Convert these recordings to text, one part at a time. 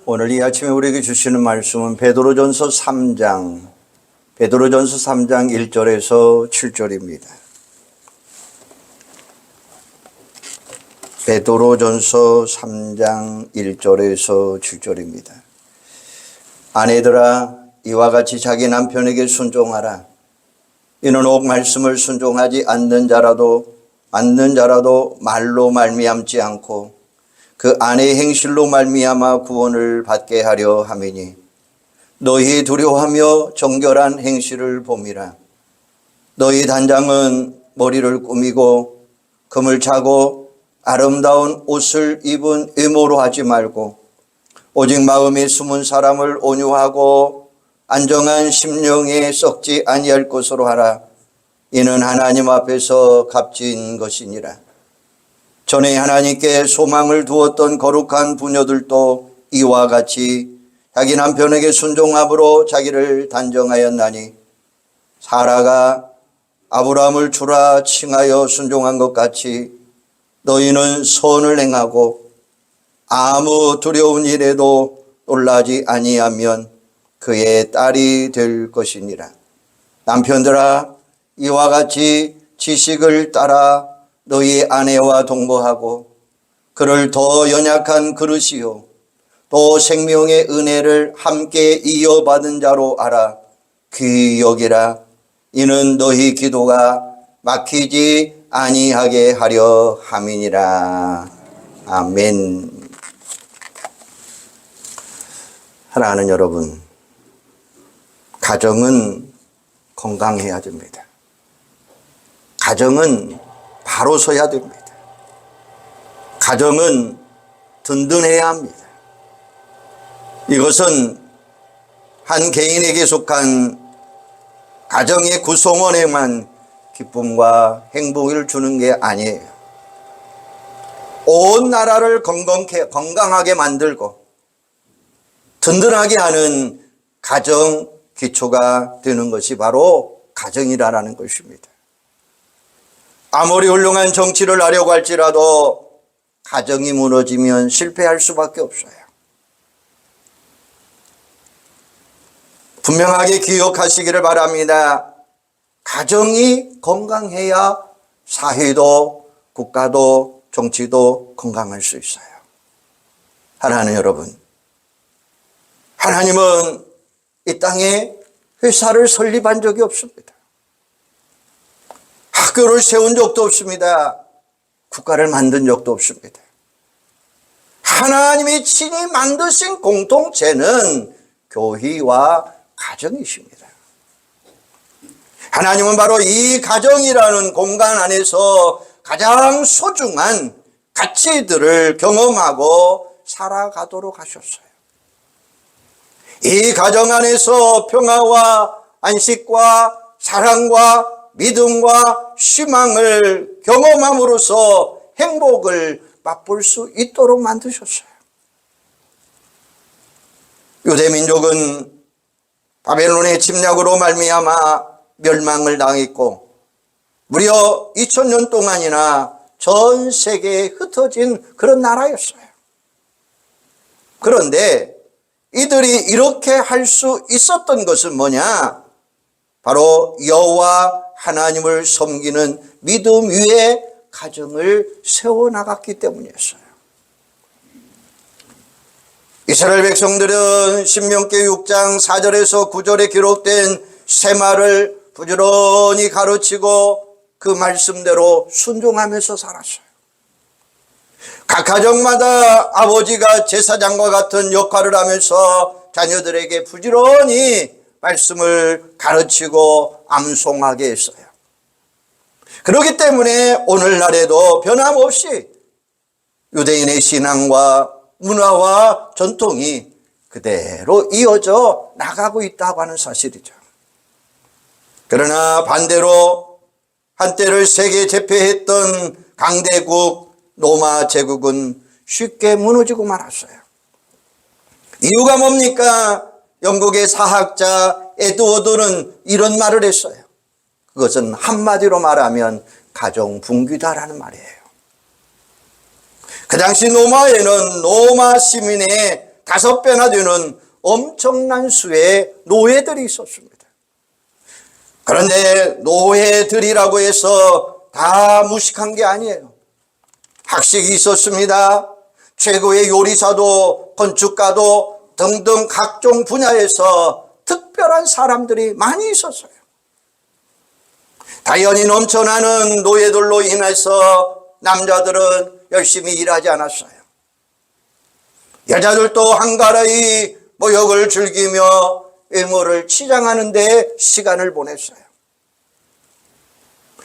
오늘 이 아침에 우리에게 주시는 말씀은 베드로전서 3장 1절에서 7절입니다. 베드로전서 3장 1절에서 7절입니다. 아내들아, 이와 같이 자기 남편에게 순종하라. 이는 옥 말씀을 순종하지 않는 자라도 말로 말미암지 않고 그 아내의 행실로 말미암아 구원을 받게 하려 함이니 너희 두려워하며 정결한 행실을 봄이라. 너희 단장은 머리를 꾸미고 금을 차고 아름다운 옷을 입은 외모로 하지 말고 오직 마음에 숨은 사람을 온유하고 안정한 심령에 썩지 아니할 것으로 하라. 이는 하나님 앞에서 값진 것이니라. 전에 하나님께 소망을 두었던 거룩한 부녀들도 이와 같이 자기 남편에게 순종함으로 자기를 단정하였나니 사라가 아브라함을 주라 칭하여 순종한 것 같이 너희는 선을 행하고 아무 두려운 일에도 놀라지 아니하면 그의 딸이 될 것이니라. 남편들아, 이와 같이 지식을 따라 너희 아내와 동거하고 그를 더 연약한 그릇이요 또 생명의 은혜를 함께 이어받은 자로 알아 귀히 여기라. 이는 너희 기도가 막히지 아니하게 하려 함이니라. 아멘. 사랑하는 여러분, 가정은 건강해야 됩니다. 가정은 바로 서야 됩니다. 가정은 든든해야 합니다. 이것은 한 개인에게 속한 가정의 구성원에만 기쁨과 행복을 주는 게 아니에요. 온 나라를 건강하게 만들고 든든하게 하는 가정 기초가 되는 것이 바로 가정이라는 것입니다. 아무리 훌륭한 정치를 하려고 할지라도 가정이 무너지면 실패할 수밖에 없어요. 분명하게 기억하시기를 바랍니다. 가정이 건강해야 사회도 국가도 정치도 건강할 수 있어요. 사랑하는 여러분, 하나님은 이 땅에 회사를 설립한 적이 없습니다. 학교를 세운 적도 없습니다. 국가를 만든 적도 없습니다. 하나님이 친히 만드신 공동체는 교회와 가정이십니다. 하나님은 바로 이 가정이라는 공간 안에서 가장 소중한 가치들을 경험하고 살아가도록 하셨어요. 이 가정 안에서 평화와 안식과 사랑과 믿음과 희망을 경험함으로써 행복을 맛볼 수 있도록 만드셨어요. 유대민족은 바벨론의 침략으로 말미암아 멸망을 당했고 무려 2000년 동안이나 전 세계에 흩어진 그런 나라였어요. 그런데 이들이 이렇게 할 수 있었던 것은 뭐냐? 바로 여호와 하나님을 섬기는 믿음 위에 가정을 세워나갔기 때문이었어요. 이스라엘 백성들은 신명기 6장 4절에서 9절에 기록된 세마를 부지런히 가르치고 그 말씀대로 순종하면서 살았어요. 각 가정마다 아버지가 제사장과 같은 역할을 하면서 자녀들에게 부지런히 말씀을 가르치고 암송하게 했어요. 그렇기 때문에 오늘날에도 변함없이 유대인의 신앙과 문화와 전통이 그대로 이어져 나가고 있다고 하는 사실이죠. 그러나 반대로 한때를 세계 제패했던 강대국 로마 제국은 쉽게 무너지고 말았어요. 이유가 뭡니까? 영국의 사학자 에드워드는 이런 말을 했어요. 그것은 한마디로 말하면 가정 붕괴다라는 말이에요. 그 당시 로마에는 로마 시민의 5배나 되는 엄청난 수의 노예들이 있었습니다. 그런데 노예들이라고 해서 다 무식한 게 아니에요. 학식이 있었습니다. 최고의 요리사도 건축가도 등등 각종 분야에서 특별한 사람들이 많이 있었어요. 자연이 넘쳐나는 노예들로 인해서 남자들은 열심히 일하지 않았어요. 여자들도 한가라이 모욕을 즐기며 외모를 치장하는 데 시간을 보냈어요.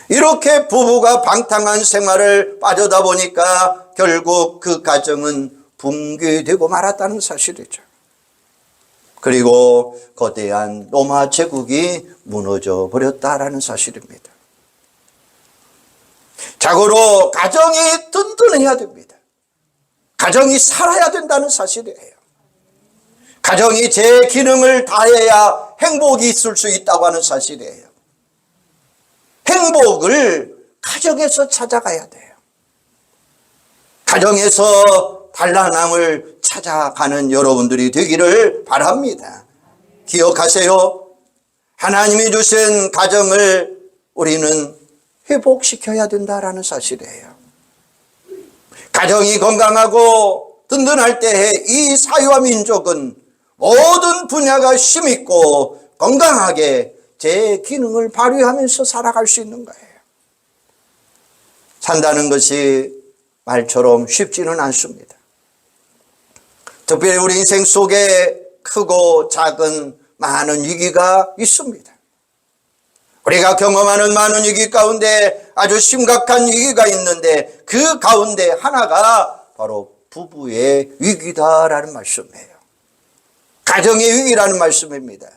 이렇게 부부가 방탕한 생활을 빠져다 보니까 결국 그 가정은 붕괴되고 말았다는 사실이죠. 그리고 거대한 로마 제국이 무너져 버렸다라는 사실입니다. 자고로 가정이 든든해야 됩니다. 가정이 살아야 된다는 사실이에요. 가정이 제 기능을 다해야 행복이 있을 수 있다고 하는 사실이에요. 행복을 가정에서 찾아가야 돼요. 가정에서 단란함을 찾아가는 여러분들이 되기를 바랍니다. 기억하세요. 하나님이 주신 가정을 우리는 회복시켜야 된다라는 사실이에요. 가정이 건강하고 든든할 때에 이 사회와 민족은 모든 분야가 힘있고 건강하게 제 기능을 발휘하면서 살아갈 수 있는 거예요. 산다는 것이 말처럼 쉽지는 않습니다. 특별히 우리 인생 속에 크고 작은 많은 위기가 있습니다. 우리가 경험하는 많은 위기 가운데 아주 심각한 위기가 있는데 그 가운데 하나가 바로 부부의 위기다라는 말씀이에요. 가정의 위기라는 말씀입니다.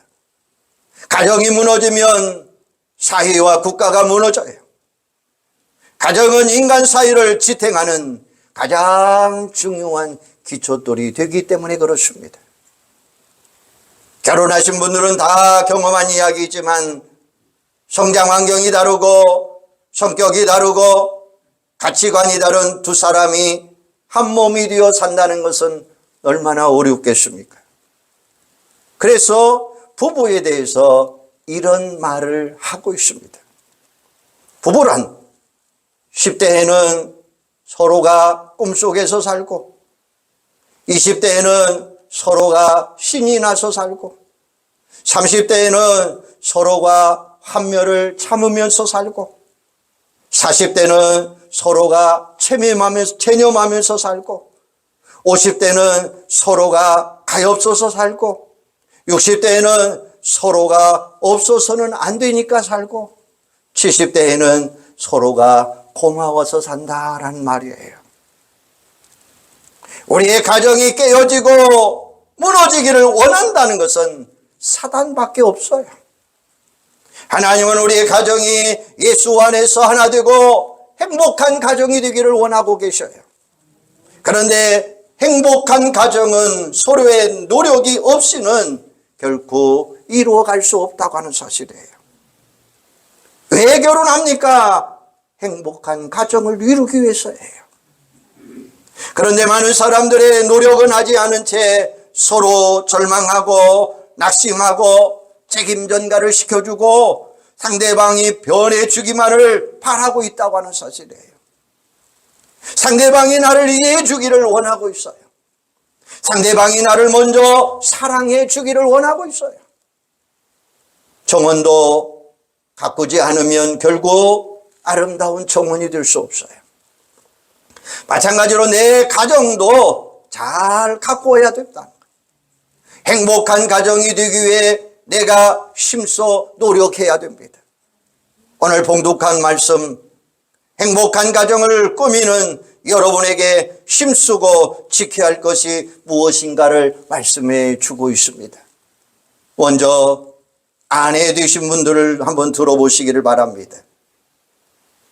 가정이 무너지면 사회와 국가가 무너져요. 가정은 인간 사회를 지탱하는 가장 중요한 기초돌이 되기 때문에 그렇습니다. 결혼하신 분들은 다 경험한 이야기이지만 성장 환경이 다르고 성격이 다르고 가치관이 다른 두 사람이 한 몸이 되어 산다는 것은 얼마나 어렵겠습니까? 그래서 부부에 대해서 이런 말을 하고 있습니다. 부부란 10대에는 서로가 꿈속에서 살고 20대에는 서로가 신이 나서 살고 30대에는 서로가 환멸을 참으면서 살고 40대는 서로가 체념하면서 살고 50대는 서로가 가엾어서 살고 60대에는 서로가 없어서는 안 되니까 살고 70대에는 서로가 고마워서 산다라는 말이에요. 우리의 가정이 깨어지고 무너지기를 원한다는 것은 사단밖에 없어요. 하나님은 우리의 가정이 예수 안에서 하나 되고 행복한 가정이 되기를 원하고 계셔요. 그런데 행복한 가정은 서로의 노력이 없이는 결코 이루어갈 수 없다고 하는 사실이에요. 왜 결혼합니까? 행복한 가정을 이루기 위해서예요. 그런데 많은 사람들의 노력은 하지 않은 채 서로 절망하고 낙심하고 책임 전가를 시켜주고 상대방이 변해주기만을 바라고 있다고 하는 사실이에요. 상대방이 나를 이해해 주기를 원하고 있어요. 상대방이 나를 먼저 사랑해 주기를 원하고 있어요. 정원도 가꾸지 않으면 결국 아름다운 정원이 될 수 없어요. 마찬가지로 내 가정도 잘 가꾸어야 된다. 행복한 가정이 되기 위해 내가 힘써 노력해야 됩니다. 오늘 봉독한 말씀, 행복한 가정을 꾸미는 여러분에게 힘쓰고 지켜야 할 것이 무엇인가를 말씀해 주고 있습니다. 먼저 아내 되신 분들을 한번 들어보시기를 바랍니다.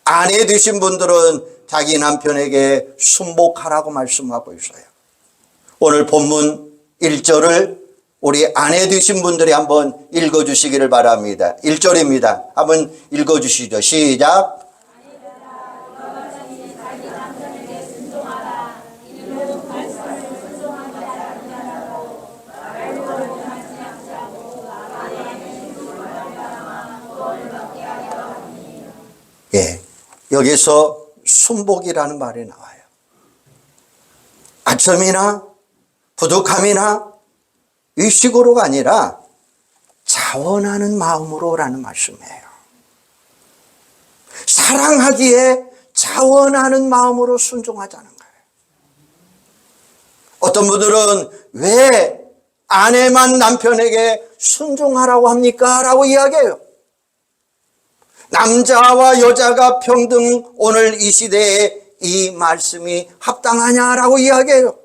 아내 되신 분들은 자기 남편에게 순복하라고 말씀하고 있어요. 오늘 본문 1절을 우리 아내 되신 분들이 한번 읽어주시기를 바랍니다. 1절입니다. 한번 읽어주시죠. 시작. 여기서 순복이라는 말이 나와요. 아첨이나 부족함이나 의식으로가 아니라 자원하는 마음으로라는 말씀이에요. 사랑하기에 자원하는 마음으로 순종하자는 거예요. 어떤 분들은 왜 아내만 남편에게 순종하라고 합니까? 라고 이야기해요. 남자와 여자가 평등, 오늘 이 시대에 이 말씀이 합당하냐라고 이야기해요.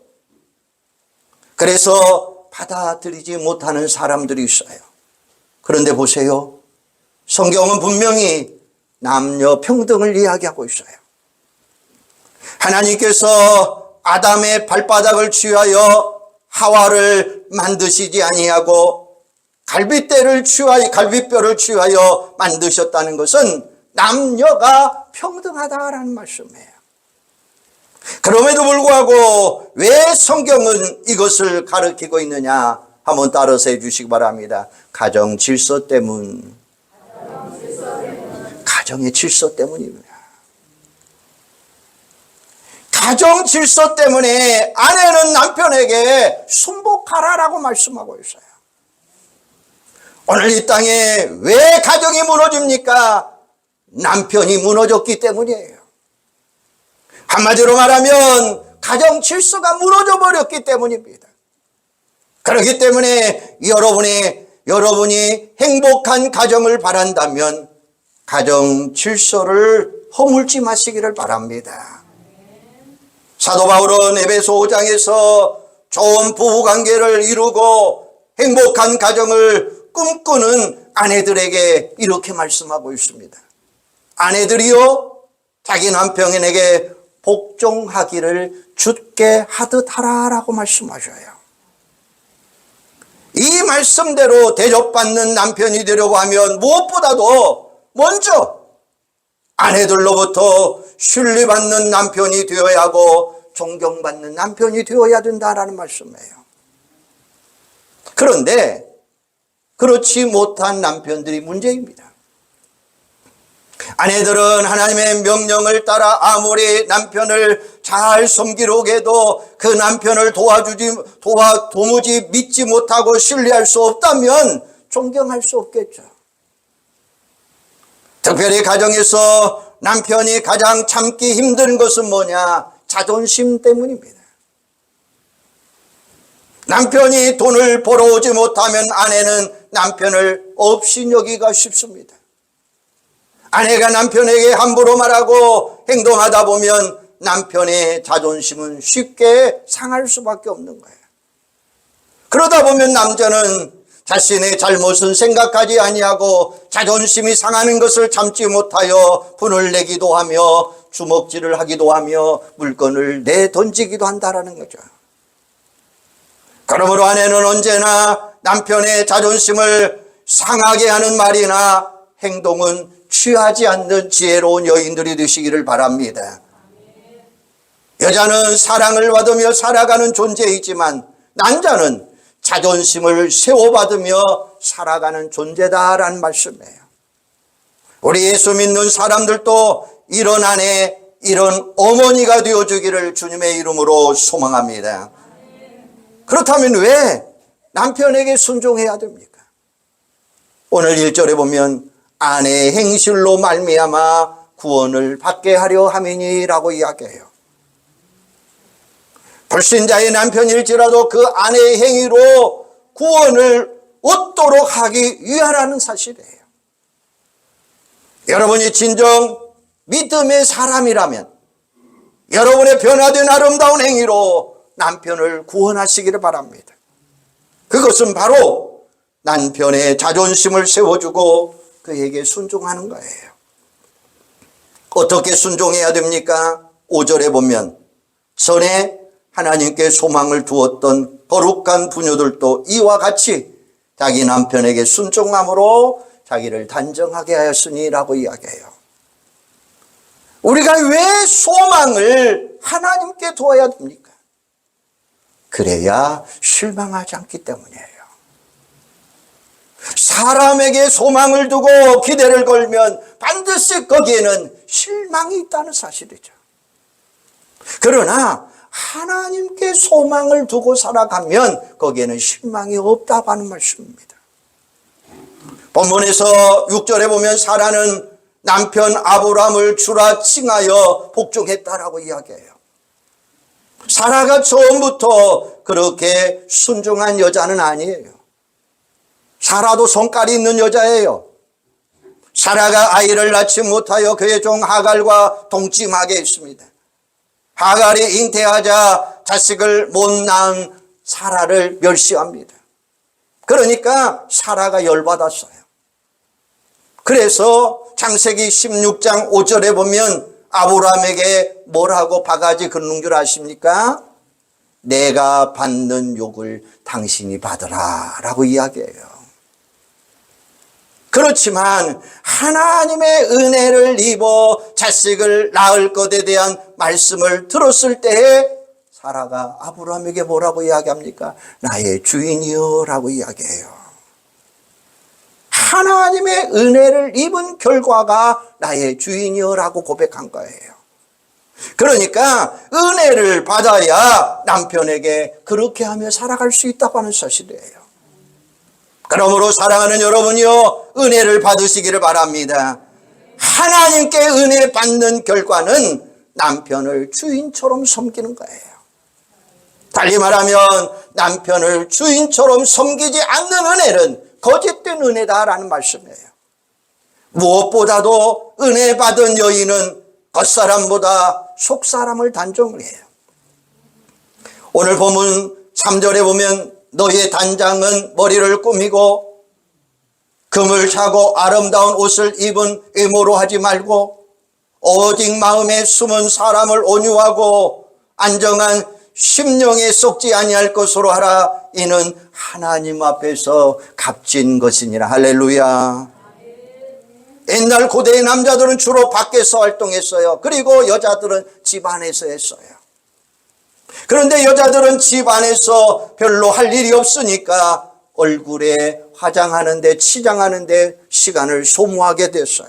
그래서 받아들이지 못하는 사람들이 있어요. 그런데 보세요. 성경은 분명히 남녀 평등을 이야기하고 있어요. 하나님께서 아담의 발바닥을 취하여 하와를 만드시지 아니하고 갈비뼈를 취하여 만드셨다는 것은 남녀가 평등하다라는 말씀이에요. 그럼에도 불구하고 왜 성경은 이것을 가르치고 있느냐 한번 따라서 해주시기 바랍니다. 가정 질서 때문. 가정의 질서 때문입니다. 가정 질서 때문에 아내는 남편에게 순복하라라고 말씀하고 있어요. 오늘 이 땅에 왜 가정이 무너집니까? 남편이 무너졌기 때문이에요. 한마디로 말하면 가정 질서가 무너져 버렸기 때문입니다. 그렇기 때문에 여러분이 행복한 가정을 바란다면 가정 질서를 허물지 마시기를 바랍니다. 사도 바울은 에베소 5장에서 좋은 부부관계를 이루고 행복한 가정을 꿈꾸는 아내들에게 이렇게 말씀하고 있습니다. 아내들이요 자기 남편에게 복종하기를 주께 하듯 하라라고 말씀하셔요. 이 말씀대로 대접받는 남편이 되려고 하면 무엇보다도 먼저 아내들로부터 신뢰받는 남편이 되어야 하고 존경받는 남편이 되어야 된다라는 말씀이에요. 그런데 그렇지 못한 남편들이 문제입니다. 아내들은 하나님의 명령을 따라 아무리 남편을 잘 섬기려고 해도 그 남편을 도무지 믿지 못하고 신뢰할 수 없다면 존경할 수 없겠죠. 특별히 가정에서 남편이 가장 참기 힘든 것은 뭐냐? 자존심 때문입니다. 남편이 돈을 벌어오지 못하면 아내는 남편을 업신여기가 쉽습니다. 아내가 남편에게 함부로 말하고 행동하다 보면 남편의 자존심은 쉽게 상할 수밖에 없는 거예요. 그러다 보면 남자는 자신의 잘못은 생각하지 아니하고 자존심이 상하는 것을 참지 못하여 분을 내기도 하며 주먹질을 하기도 하며 물건을 내던지기도 한다라는 거죠. 그러므로 아내는 언제나 남편의 자존심을 상하게 하는 말이나 행동은 취하지 않는 지혜로운 여인들이 되시기를 바랍니다. 여자는 사랑을 받으며 살아가는 존재이지만 남자는 자존심을 세워받으며 살아가는 존재다라는 말씀이에요. 우리 예수 믿는 사람들도 이런 아내, 이런 어머니가 되어주기를 주님의 이름으로 소망합니다. 그렇다면 왜 남편에게 순종해야 됩니까? 오늘 1절에 보면 아내의 행실로 말미암아 구원을 받게 하려 함이니라고 이야기해요. 불신자의 남편일지라도 그 아내의 행위로 구원을 얻도록 하기 위하라는 사실이에요. 여러분이 진정 믿음의 사람이라면 여러분의 변화된 아름다운 행위로 남편을 구원하시기를 바랍니다. 그것은 바로 남편의 자존심을 세워주고 그에게 순종하는 거예요. 어떻게 순종해야 됩니까? 5절에 보면 전에 하나님께 소망을 두었던 거룩한 부녀들도 이와 같이 자기 남편에게 순종함으로 자기를 단정하게 하였으니라고 이야기해요. 우리가 왜 소망을 하나님께 두어야 됩니까? 그래야 실망하지 않기 때문이에요. 사람에게 소망을 두고 기대를 걸면 반드시 거기에는 실망이 있다는 사실이죠. 그러나 하나님께 소망을 두고 살아가면 거기에는 실망이 없다고 하는 말씀입니다. 본문에서 6절에 보면 사라는 남편 아브라함을 주라 칭하여 복종했다라고 이야기해요. 사라가 처음부터 그렇게 순종한 여자는 아니에요. 사라도 성깔이 있는 여자예요. 사라가 아이를 낳지 못하여 그의 종 하갈과 동침하게 했습니다. 하갈이 잉태하자 자식을 못 낳은 사라를 멸시합니다. 그러니까 사라가 열받았어요. 그래서 창세기 16장 5절에 보면 아브라함에게 뭐라고 바가지 긋는 줄 아십니까? 내가 받는 욕을 당신이 받으라 라고 이야기해요. 그렇지만 하나님의 은혜를 입어 자식을 낳을 것에 대한 말씀을 들었을 때에 사라가 아브라함에게 뭐라고 이야기합니까? 나의 주인이여 라고 이야기해요. 하나님의 은혜를 입은 결과가 나의 주인이여 라고 고백한 거예요. 그러니까 은혜를 받아야 남편에게 그렇게 하며 살아갈 수 있다고 하는 사실이에요. 그러므로 사랑하는 여러분이요, 은혜를 받으시기를 바랍니다. 하나님께 은혜 받는 결과는 남편을 주인처럼 섬기는 거예요. 달리 말하면 남편을 주인처럼 섬기지 않는 은혜는 거짓된 은혜다라는 말씀이에요. 무엇보다도 은혜 받은 여인은 겉사람보다 속사람을 단정을 해요. 오늘 본문 3절에 보면 너희의 단장은 머리를 꾸미고 금을 차고 아름다운 옷을 입은 외모로 하지 말고 오직 마음에 숨은 사람을 온유하고 안정한 심령에 썩지 아니할 것으로 하라. 이는 하나님 앞에서 값진 것이니라. 할렐루야. 옛날 고대의 남자들은 주로 밖에서 활동했어요. 그리고 여자들은 집 안에서 했어요. 그런데 여자들은 집 안에서 별로 할 일이 없으니까 얼굴에 화장하는데 치장하는데 시간을 소모하게 됐어요.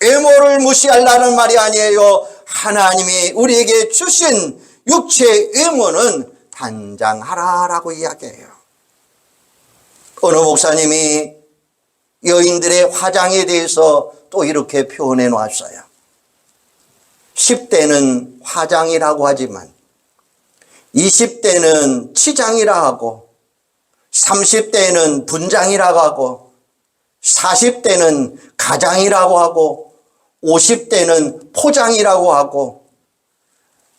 외모를 무시하려는 말이 아니에요. 하나님이 우리에게 주신 육체의 외모는 단장하라라고 이야기해요. 어느 목사님이 여인들의 화장에 대해서 또 이렇게 표현해 놓았어요. 10대는 화장이라고 하지만 20대는 치장이라 하고 30대는 분장이라고 하고 40대는 가장이라고 하고 50대는 포장이라고 하고,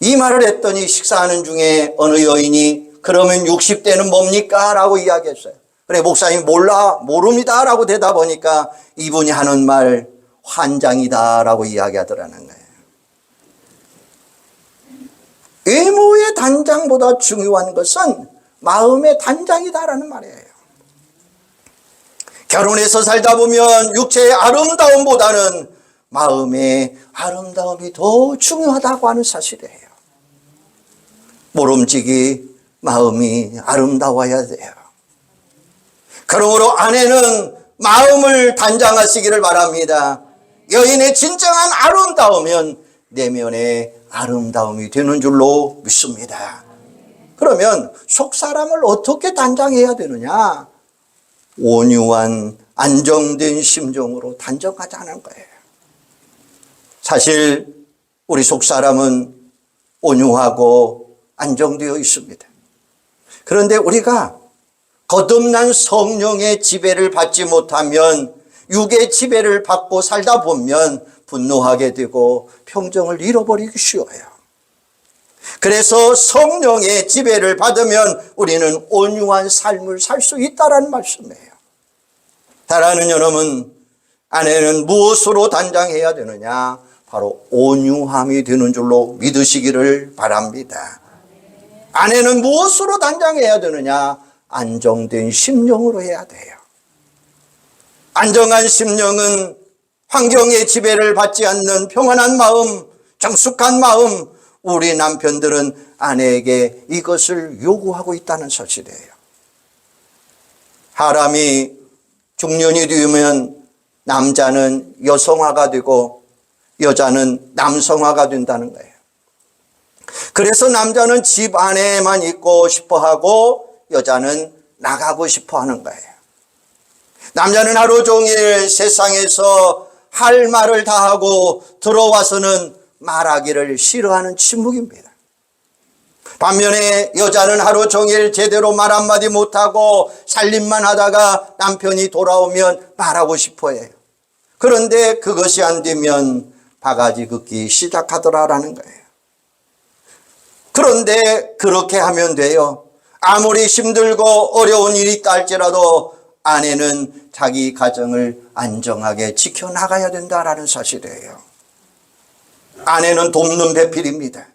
이 말을 했더니 식사하는 중에 어느 여인이 그러면 60대는 뭡니까? 라고 이야기했어요. 그래, 목사님 모릅니다 라고 대답하니까 이분이 하는 말 환장이다 라고 이야기하더라는 거예요. 외모의 단장보다 중요한 것은 마음의 단장이다라는 말이에요. 결혼해서 살다 보면 육체의 아름다움보다는 마음의 아름다움이 더 중요하다고 하는 사실이에요. 모름지기 마음이 아름다워야 돼요. 그러므로 아내는 마음을 단장하시기를 바랍니다. 여인의 진정한 아름다움은 내면의 아름다움이 되는 줄로 믿습니다. 그러면 속사람을 어떻게 단장해야 되느냐? 온유한 안정된 심정으로 단정하자는 거예요. 사실 우리 속사람은 온유하고 안정되어 있습니다. 그런데 우리가 거듭난 성령의 지배를 받지 못하면, 육의 지배를 받고 살다 보면 분노하게 되고 평정을 잃어버리기 쉬워요. 그래서 성령의 지배를 받으면 우리는 온유한 삶을 살 수 있다는 말씀이에요. 사랑하는 여러분, 아내는 무엇으로 단장해야 되느냐? 바로 온유함이 되는 줄로 믿으시기를 바랍니다. 아내는 무엇으로 단장해야 되느냐? 안정된 심령으로 해야 돼요. 안정한 심령은 환경의 지배를 받지 않는 평안한 마음, 정숙한 마음, 우리 남편들은 아내에게 이것을 요구하고 있다는 사실이에요. 사람이 중년이 되면 남자는 여성화가 되고 여자는 남성화가 된다는 거예요. 그래서 남자는 집 안에만 있고 싶어 하고 여자는 나가고 싶어 하는 거예요. 남자는 하루 종일 세상에서 할 말을 다 하고 들어와서는 말하기를 싫어하는 침묵입니다. 반면에 여자는 하루 종일 제대로 말 한마디 못하고 살림만 하다가 남편이 돌아오면 말하고 싶어 해요. 그런데 그것이 안 되면 바가지 긋기 시작하더라라는 거예요. 그런데 그렇게 하면 돼요. 아무리 힘들고 어려운 일이 있다 할지라도 아내는 자기 가정을 안정하게 지켜나가야 된다라는 사실이에요. 아내는 돕는 배필입니다.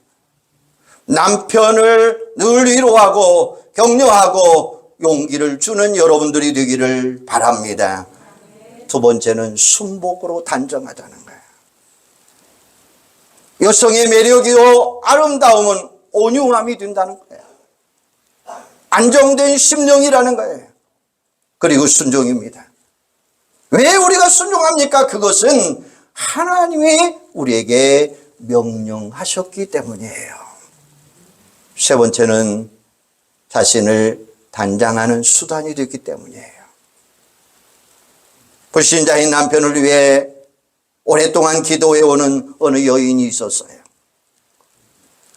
남편을 늘 위로하고 격려하고 용기를 주는 여러분들이 되기를 바랍니다. 두 번째는 순복으로 단정하자는 거예요. 여성의 매력이요 아름다움은 온유함이 된다는 거예요. 안정된 심령이라는 거예요. 그리고 순종입니다. 왜 우리가 순종합니까? 그것은 하나님이 우리에게 명령하셨기 때문이에요. 세 번째는 자신을 단장하는 수단이 되기 때문이에요. 불신자인 남편을 위해 오랫동안 기도해오는 어느 여인이 있었어요.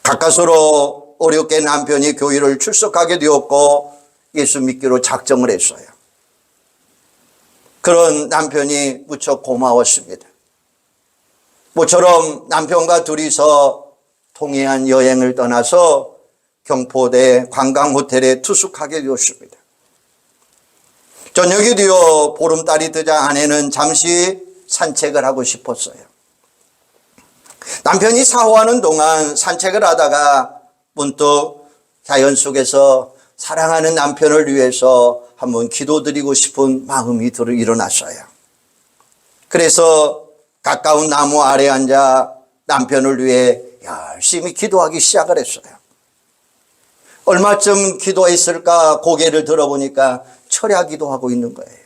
가까스로 어렵게 남편이 교회를 출석하게 되었고 예수 믿기로 작정을 했어요. 그런 남편이 무척 고마웠습니다. 모처럼 남편과 둘이서 동해안 여행을 떠나서 경포대 관광호텔에 투숙하게 되었습니다. 저녁이 되어 보름달이 뜨자 아내는 잠시 산책을 하고 싶었어요. 남편이 샤워하는 동안 산책을 하다가 문득 자연 속에서 사랑하는 남편을 위해서 한번 기도드리고 싶은 마음이 일어났어요. 그래서 가까운 나무 아래 앉아 남편을 위해 열심히 기도하기 시작을 했어요. 얼마쯤 기도했을까 고개를 들어보니까 철야 기도하고 있는 거예요.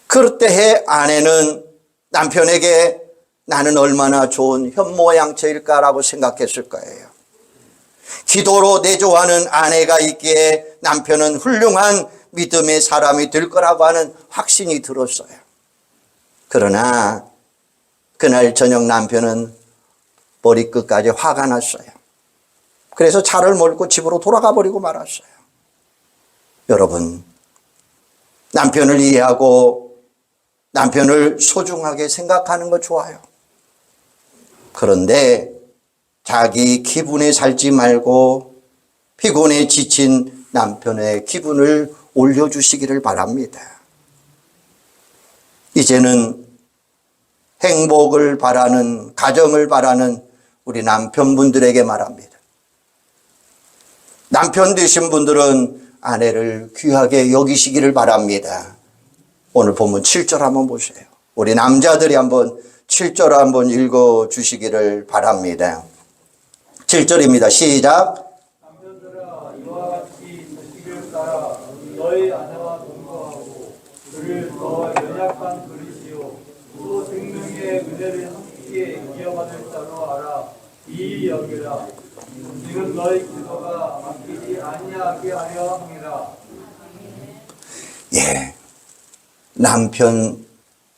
그때에 아내는 남편에게 나는 얼마나 좋은 현모양처일까라고 생각했을 거예요. 기도로 내조하는 아내가 있기에 남편은 훌륭한 믿음의 사람이 될 거라고 하는 확신이 들었어요. 그러나 그날 저녁 남편은 머리끝까지 화가 났어요. 그래서 차를 몰고 집으로 돌아가 버리고 말았어요. 여러분, 남편을 이해하고 남편을 소중하게 생각하는 거 좋아요. 그런데 자기 기분에 살지 말고 피곤에 지친 남편의 기분을 올려주시기를 바랍니다. 이제는 행복을 바라는, 가정을 바라는 우리 남편분들에게 말합니다. 남편 되신 분들은 아내를 귀하게 여기시기를 바랍니다. 오늘 본문 7절 한번 보세요. 우리 남자들이 한번 7절 한번 읽어 주시기를 바랍니다. 7절입니다. 시작. 남편들아 이와 같이 자식을 따라 너희 아내와 동거하고 그를 더 연약한 그릇이요 또 생명의 은혜를 함께 이어받을 자로 알아 이 여기라. 지금 너희 기도가 막히지 아니하게 하려 함이라. 예,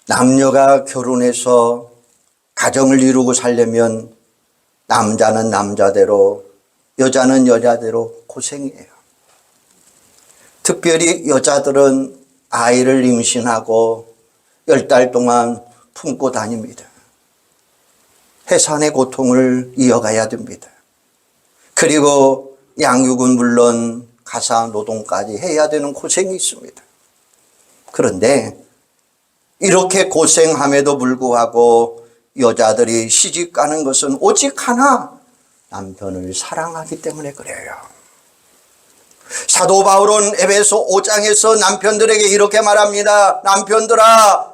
남녀가 결혼해서 가정을 이루고 살려면 남자는 남자대로 여자는 여자대로 고생이에요. 특별히 여자들은 아이를 임신하고 10달 동안 품고 다닙니다. 해산의 고통을 이어가야 됩니다. 그리고 양육은 물론 가사 노동까지 해야 되는 고생이 있습니다. 그런데 이렇게 고생함에도 불구하고 여자들이 시집 가는 것은 오직 하나, 남편을 사랑하기 때문에 그래요. 사도 바울은 에베소 5장에서 남편들에게 이렇게 말합니다. 남편들아,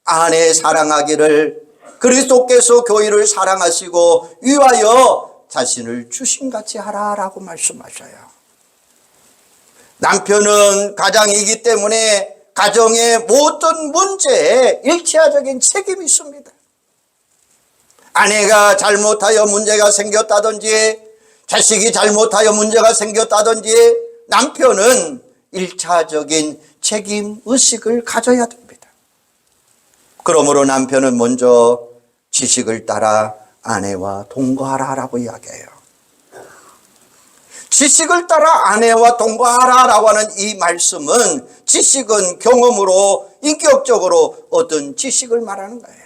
아내 사랑하기를 그리스도께서 교회를 사랑하시고 위하여 자신을 주신같이 하라라고 말씀하셔요. 남편은 가장이기 때문에 가정의 모든 문제에 일차적인 책임이 있습니다. 아내가 잘못하여 문제가 생겼다든지 자식이 잘못하여 문제가 생겼다든지 남편은 일차적인 책임의식을 가져야 됩니다. 그러므로 남편은 먼저 지식을 따라 아내와 동거하라라고 이야기해요. 지식을 따라 아내와 동거하라라고 하는 이 말씀은 지식은 경험으로 인격적으로 얻은 지식을 말하는 거예요.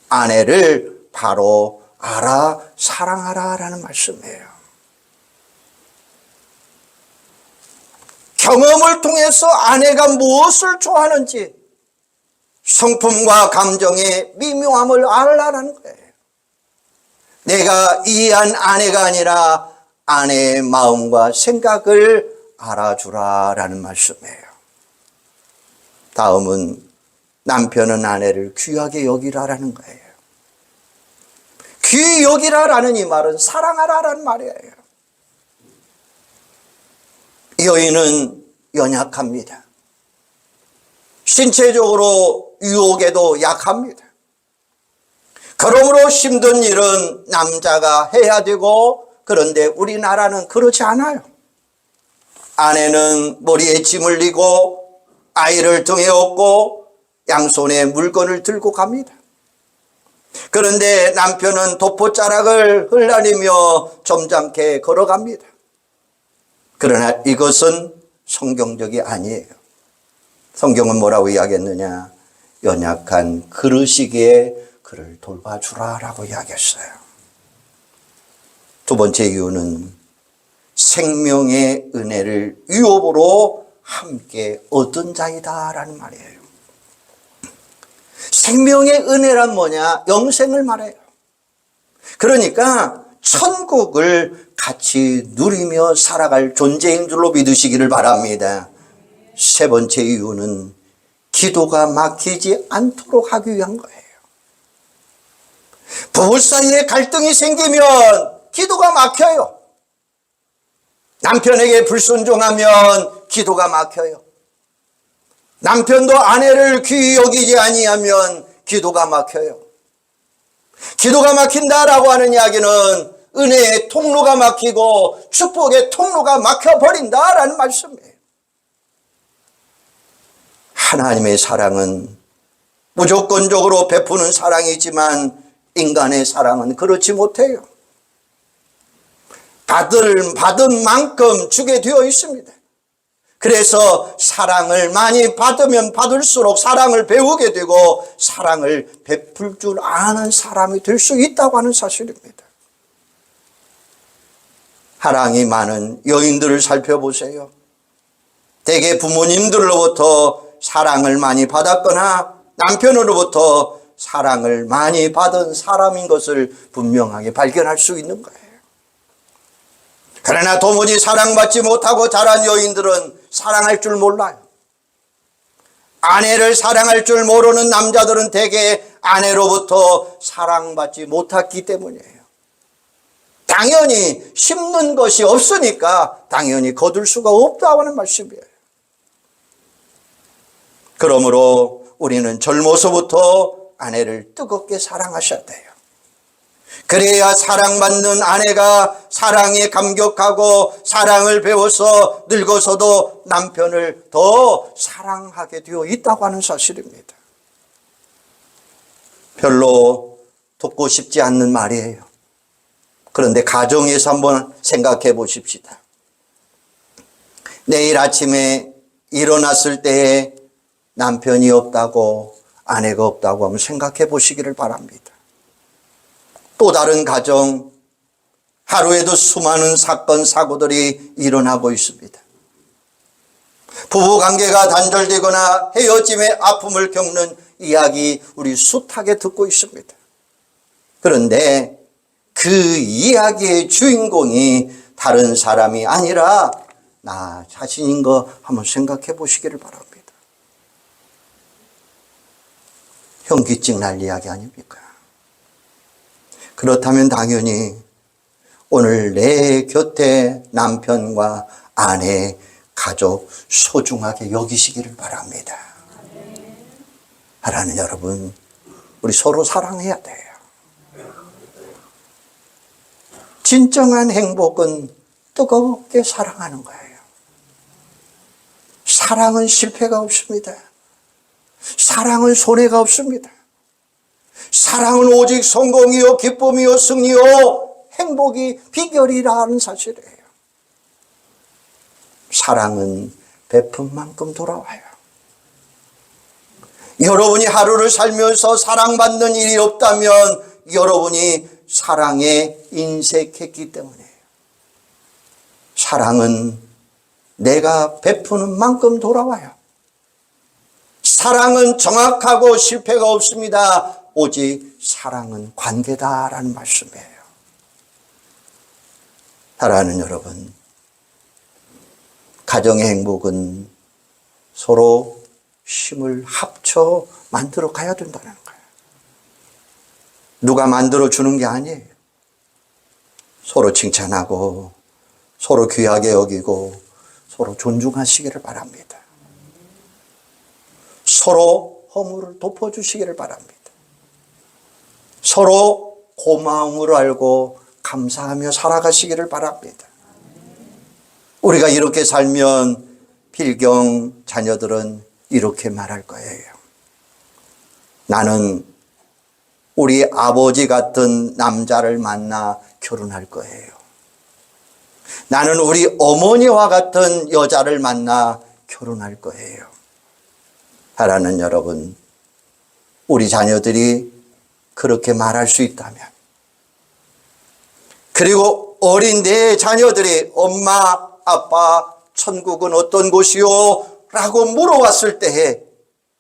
아내를 바로 알아 사랑하라라는 말씀이에요. 경험을 통해서 아내가 무엇을 좋아하는지 성품과 감정의 미묘함을 알라라는 거예요. 내가 이해한 아내가 아니라 아내의 마음과 생각을 알아주라라는 말씀이에요. 다음은 남편은 아내를 귀하게 여기라라는 거예요. 귀히 여기라라는 이 말은 사랑하라라는 말이에요. 여인은 연약합니다. 신체적으로 유혹에도 약합니다. 그러므로 힘든 일은 남자가 해야 되고, 그런데 우리나라는 그렇지 않아요. 아내는 머리에 짐을 지고 아이를 등에 업고 양손에 물건을 들고 갑니다. 그런데 남편은 도포자락을 흘러내며 점잖게 걸어갑니다. 그러나 이것은 성경적이 아니에요. 성경은 뭐라고 이야기했느냐? 연약한 그릇이기에 그를 돌봐주라라고 이야기했어요. 두 번째 이유는 생명의 은혜를 유업으로 함께 얻은 자이다라는 말이에요. 생명의 은혜란 뭐냐? 영생을 말해요. 그러니까 천국을 같이 누리며 살아갈 존재인 줄로 믿으시기를 바랍니다. 세 번째 이유는 기도가 막히지 않도록 하기 위한 거예요. 부부 사이에 갈등이 생기면 기도가 막혀요. 남편에게 불순종하면 기도가 막혀요. 남편도 아내를 귀히 여기지 아니하면 기도가 막혀요. 기도가 막힌다라고 하는 이야기는 은혜의 통로가 막히고 축복의 통로가 막혀버린다라는 말씀이에요. 하나님의 사랑은 무조건적으로 베푸는 사랑이지만 인간의 사랑은 그렇지 못해요. 받은 만큼 주게 되어 있습니다. 그래서 사랑을 많이 받으면 받을수록 사랑을 배우게 되고 사랑을 베풀 줄 아는 사람이 될 수 있다고 하는 사실입니다. 사랑이 많은 여인들을 살펴보세요. 대개 부모님들로부터 사랑을 많이 받았거나 남편으로부터 사랑을 많이 받은 사람인 것을 분명하게 발견할 수 있는 거예요. 그러나 도무지 사랑받지 못하고 자란 여인들은 사랑할 줄 몰라요. 아내를 사랑할 줄 모르는 남자들은 대개 아내로부터 사랑받지 못했기 때문이에요. 당연히 심는 것이 없으니까 당연히 거둘 수가 없다고 하는 말씀이에요. 그러므로 우리는 젊어서부터 아내를 뜨겁게 사랑하셔야 돼요. 그래야 사랑받는 아내가 사랑에 감격하고 사랑을 배워서 늙어서도 남편을 더 사랑하게 되어 있다고 하는 사실입니다. 별로 듣고 싶지 않는 말이에요. 그런데 가정에서 한번 생각해 보십시다. 내일 아침에 일어났을 때에 남편이 없다고 아내가 없다고 하면 생각해 보시기를 바랍니다. 또 다른 가정, 하루에도 수많은 사건, 사고들이 일어나고 있습니다. 부부관계가 단절되거나 헤어짐의 아픔을 겪는 이야기 우리 숱하게 듣고 있습니다. 그런데 그 이야기의 주인공이 다른 사람이 아니라 나 자신인 거 한번 생각해 보시기를 바랍니다. 현기증 날 이야기 아닙니까? 그렇다면 당연히 오늘 내 곁에 남편과 아내 가족 소중하게 여기시기를 바랍니다. 사랑하는 여러분, 우리 서로 사랑해야 돼요. 진정한 행복은 뜨겁게 사랑하는 거예요. 사랑은 실패가 없습니다. 사랑은 손해가 없습니다. 사랑은 오직 성공이요 기쁨이요 승리요 행복이 비결이라는 사실이에요. 사랑은 베푼 만큼 돌아와요. 여러분이 하루를 살면서 사랑받는 일이 없다면 여러분이 사랑에 인색했기 때문이에요. 사랑은 내가 베푸는 만큼 돌아와요. 사랑은 정확하고 실패가 없습니다. 오직 사랑은 관계다라는 말씀이에요. 사랑하는 여러분, 가정의 행복은 서로 힘을 합쳐 만들어 가야 된다는 거예요. 누가 만들어 주는 게 아니에요. 서로 칭찬하고 서로 귀하게 여기고 서로 존중하시기를 바랍니다. 서로 허물을 덮어주시기를 바랍니다. 서로 고마움으로 알고 감사하며 살아가시기를 바랍니다. 우리가 이렇게 살면 필경 자녀들은 이렇게 말할 거예요. 나는 우리 아버지 같은 남자를 만나 결혼할 거예요. 나는 우리 어머니와 같은 여자를 만나 결혼할 거예요. 사랑하는 여러분, 우리 자녀들이 그렇게 말할 수 있다면, 그리고 어린 내 자녀들이 엄마, 아빠, 천국은 어떤 곳이요? 라고 물어왔을 때에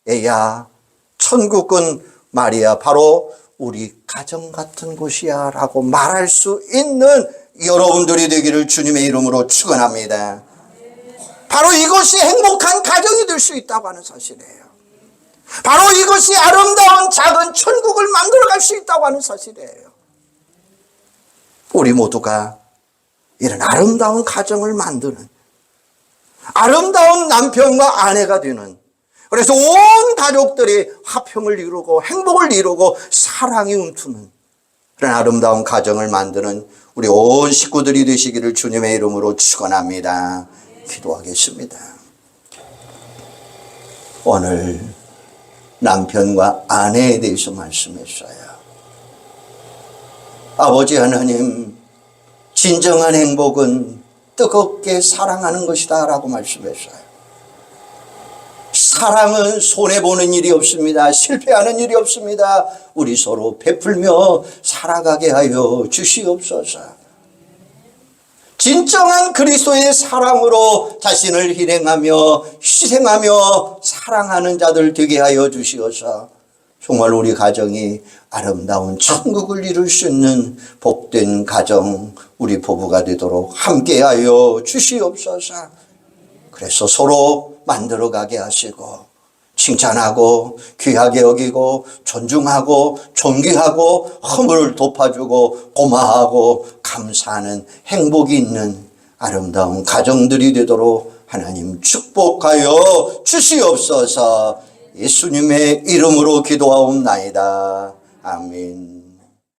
애야, 천국은 말이야 바로 우리 가정 같은 곳이야 라고 말할 수 있는 여러분들이 되기를 주님의 이름으로 축원합니다. 바로 이것이 행복한 가정이 될 수 있다고 하는 사실이에요. 바로 이것이 아름다운 작은 천국을 만들어갈 수 있다고 하는 사실이에요. 우리 모두가 이런 아름다운 가정을 만드는 아름다운 남편과 아내가 되는, 그래서 온 가족들이 화평을 이루고 행복을 이루고 사랑이 움트는 그런 아름다운 가정을 만드는 우리 온 식구들이 되시기를 주님의 이름으로 축원합니다. 기도하겠습니다. 오늘 남편과 아내에 대해서 말씀했어요. 아버지 하나님, 진정한 행복은 뜨겁게 사랑하는 것이다 라고 말씀했어요. 사랑은 손해보는 일이 없습니다. 실패하는 일이 없습니다. 우리 서로 베풀며 살아가게 하여 주시옵소서. 진정한 그리스도의 사랑으로 자신을 희생하며 희생하며 사랑하는 자들 되게 하여 주시옵소서. 정말 우리 가정이 아름다운 천국을 이룰 수 있는 복된 가정, 우리 부부가 되도록 함께하여 주시옵소서. 그래서 서로 만들어가게 하시고 칭찬하고 귀하게 여기고 존중하고 존귀하고 허물을 덮어주고 고마워하고 감사하는 행복이 있는 아름다운 가정들이 되도록 하나님 축복하여 주시옵소서. 예수님의 이름으로 기도하옵나이다. 아멘.